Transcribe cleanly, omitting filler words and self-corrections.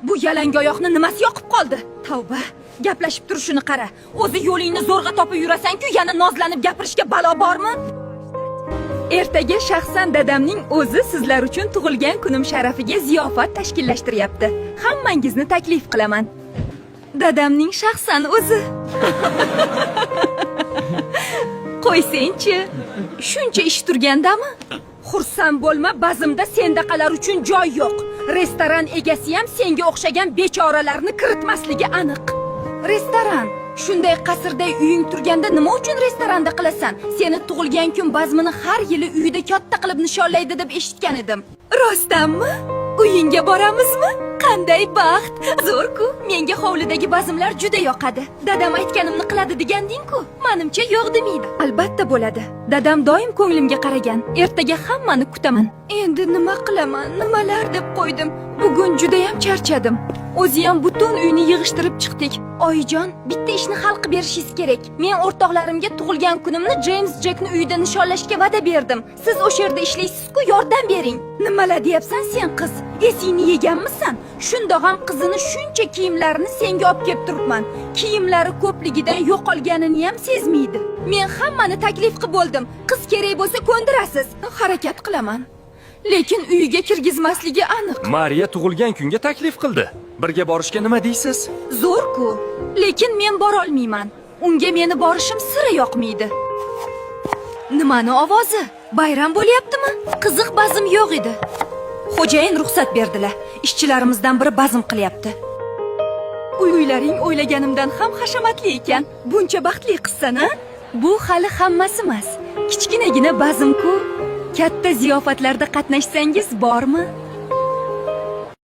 Bu yalangoyoqni nimasi yoqib qoldi? Tavba, gaplashib turishini qara. O'zi yo'lingni zo'rg'a topib yurasan-ku, yana nozlanib gapirishga balo bormi? Ertaga shaxsan dadamning o'zi sizlar uchun tug'ilgan kunim sharafiga ziyofat tashkillashtiryapti. Hammangizni taklif qilaman. Dadamning shaxsan o'zi. Qo'ysang-chi, shuncha ish turgandami? Xursand bo'lma, bazmda sendaqalar uchun joy yo'q. Restoran egasi ham senga o'xshagan bechoralarni kiritmasligi aniq. Restoran. Shunday qasrday uying turganda nima uchun restoranda qilasan? Seni tug'ilgan kun bazmini har yili uyida katta qilib nishonlaydi deb eshitgan edim. Rostdanmi? Uyingga boramizmi? Qanday baxt! Zo'r-ku. Menga hovlidagi bazmlar juda yoqadi. Dadam aytganimni qiladi deganding-ku. Menimcha yo'q demaydi. Albatta bo'ladi. Dadam doim ko'nglimga qaragan. Ertaga hammani kutaman. Endi nima qilaman? Nimalar deb qo'ydim. Bugun juda ham charchadim. O'zi ham butun uyni yig'ishtirib chiqdik. Oyijon, bitta ishni hal qilib berishingiz kerak. Men o'rtoqlarimga tug'ilgan kunimni James Jackni uyida nishonlashga va'da berdim. Siz o'sha yerda ishlaysiz-ku, yordam bering. Nimalar deyapsan sen qiz? Esingni yeganmisan? Shundoq ham qizini shuncha kiyimlarini senga olib kelib turibman. Kiyimlari ko'pligidan yo'qolganini ham sezmaydi. Men hammani taklif qilib bo'ldim. Qiz kerak bo'lsa ko'ndirasiz. Harakat qilaman. Lekin uyiga kirgizmasligi aniq. Mariya tug'ilgan kunga taklif qildi. Birga borishga nima deysiz? Zo'r-ku, lekin men bora olmayman. Unga meni borishim sira yoqmaydi. Nimani ovozi? Bayram bo'lyaptimi? Qiziq, bazm yo'q edi. Xo'jayin ruxsat berdilar. Ishchilarimizdan biri bazm qilyapti. Uylaring o'ylaganimdan ham hashamatli ekan. Buncha baxtli qizsan-a? Bu hali hammasi emas. Kichkinagina bazm-ku. Katta ziyofatlarda qatnashsangiz bormi?